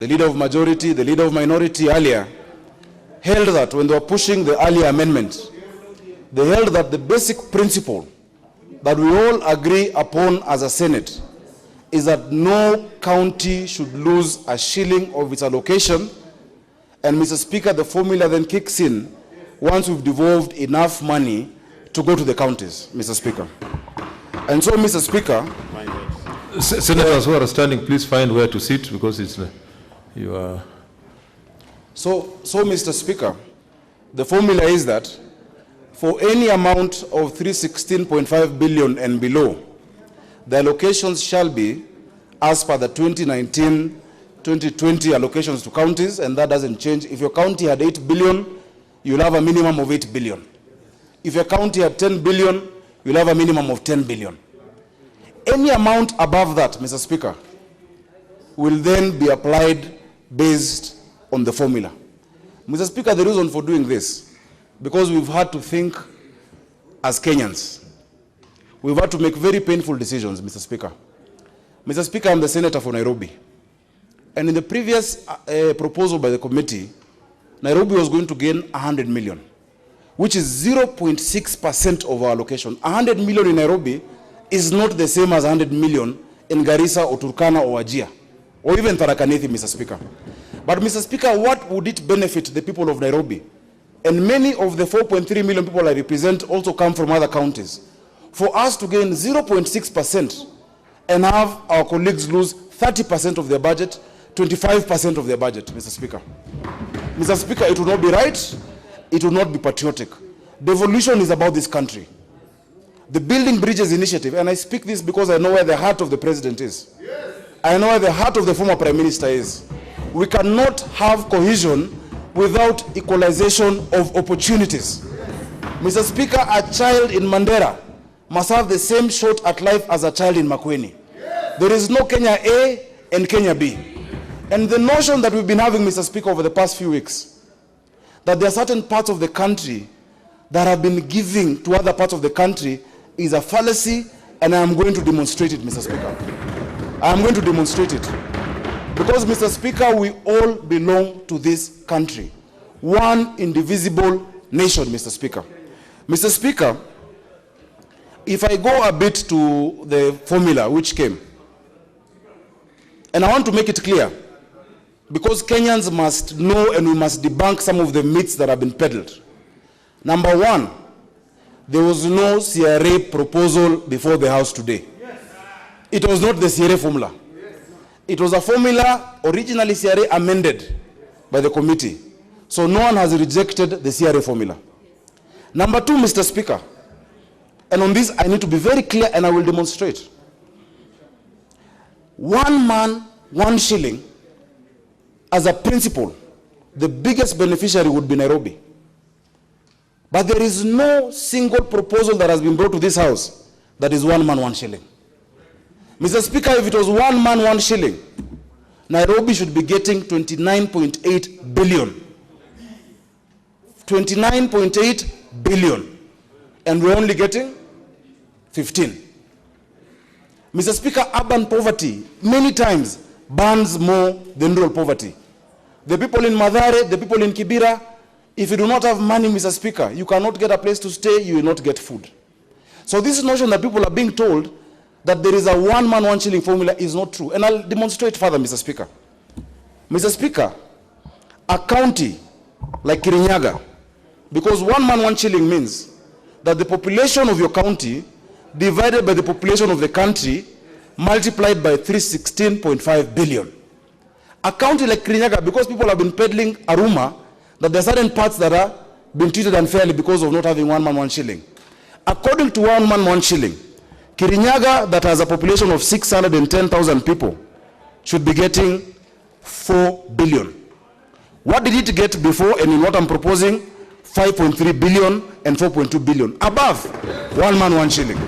the leader of majority, the leader of minority earlier, held that when they were pushing the earlier amendment, they held that the basic principle that we all agree upon as a Senate is that no county should lose a shilling of its allocation. And Mr. Speaker, the formula then kicks in once we've devolved enough money to go to the counties, Mr. Speaker. And so, Mr. Speaker, Senators who are standing, please find where to sit because it's you are. So, Mr. Speaker, the formula is that for any amount of 316.5 billion and below, the allocations shall be as per the 2019-2020 allocations to counties, and that doesn't change. If your county had 8 billion, you'll have a minimum of 8 billion. If your county had 10 billion, you'll have a minimum of 10 billion. Any amount above that, Mr. Speaker, will then be applied based on the formula. Mr. Speaker, the reason for doing this, because we've had to think as Kenyans. We've had to make very painful decisions, Mr. Speaker. Mr. Speaker, I'm the senator for Nairobi. And in the previous proposal by the committee, Nairobi was going to gain 100 million, which is 0.6% of our allocation. 100 million in Nairobi is not the same as 100 million in Garissa or Turkana or Wajir, or even Tharaka Nithi, Mr. Speaker. But, Mr. Speaker, what would it benefit the people of Nairobi? And many of the 4.3 million people I represent also come from other counties. For us to gain 0.6% and have our colleagues lose 30% of their budget, 25% of their budget, Mr. Speaker. Mr. Speaker, it will not be right, it will not be patriotic. Devolution is about this country. The Building Bridges Initiative, and I speak this because I know where the heart of the president is. Yes. I know where the heart of the former prime minister is. We cannot have cohesion without equalization of opportunities. Yes. Mr. Speaker, a child in Mandera must have the same shot at life as a child in Makueni. Yes. There is no Kenya A and Kenya B. And the notion that we've been having, Mr. Speaker, over the past few weeks, that there are certain parts of the country that have been giving to other parts of the country is a fallacy, and I am going to demonstrate it, Mr. Speaker. I am going to demonstrate it. Because, Mr. Speaker, we all belong to this country. One indivisible nation, Mr. Speaker. Mr. Speaker, if I go a bit to the formula which came, and I want to make it clear, because Kenyans must know and we must debunk some of the myths that have been peddled. Number one, there was no CRA proposal before the House today. Yes. It was not the CRA formula. Yes. It was a formula originally CRA amended by the committee. So no one has rejected the CRA formula. Number two, Mr. Speaker, and on this I need to be very clear and I will demonstrate. One man, one shilling, as a principle, the biggest beneficiary would be Nairobi. But there is no single proposal that has been brought to this House that is one man, one shilling. Mr. Speaker, if it was one man, one shilling, Nairobi should be getting 29.8 billion. 29.8 billion. And we're only getting 15. Mr. Speaker, urban poverty many times burns more than rural poverty. The people in Mathare, the people in Kibera, if you do not have money, Mr. Speaker, you cannot get a place to stay, you will not get food. So this notion that people are being told that there is a one man, one shilling formula is not true. And I'll demonstrate further, Mr. Speaker. Mr. Speaker, a county like Kirinyaga, because one man, one shilling means that the population of your county divided by the population of the country multiplied by 316.5 billion. A county like Kirinyaga, because people have been peddling a rumor that there are certain parts that are being treated unfairly because of not having one man, one shilling. According to one man, one shilling, Kirinyaga, that has a population of 610,000 people, should be getting 4 billion. What did it get before, and in what I'm proposing, 5.3 billion and 4.2 billion, above one man, one shilling.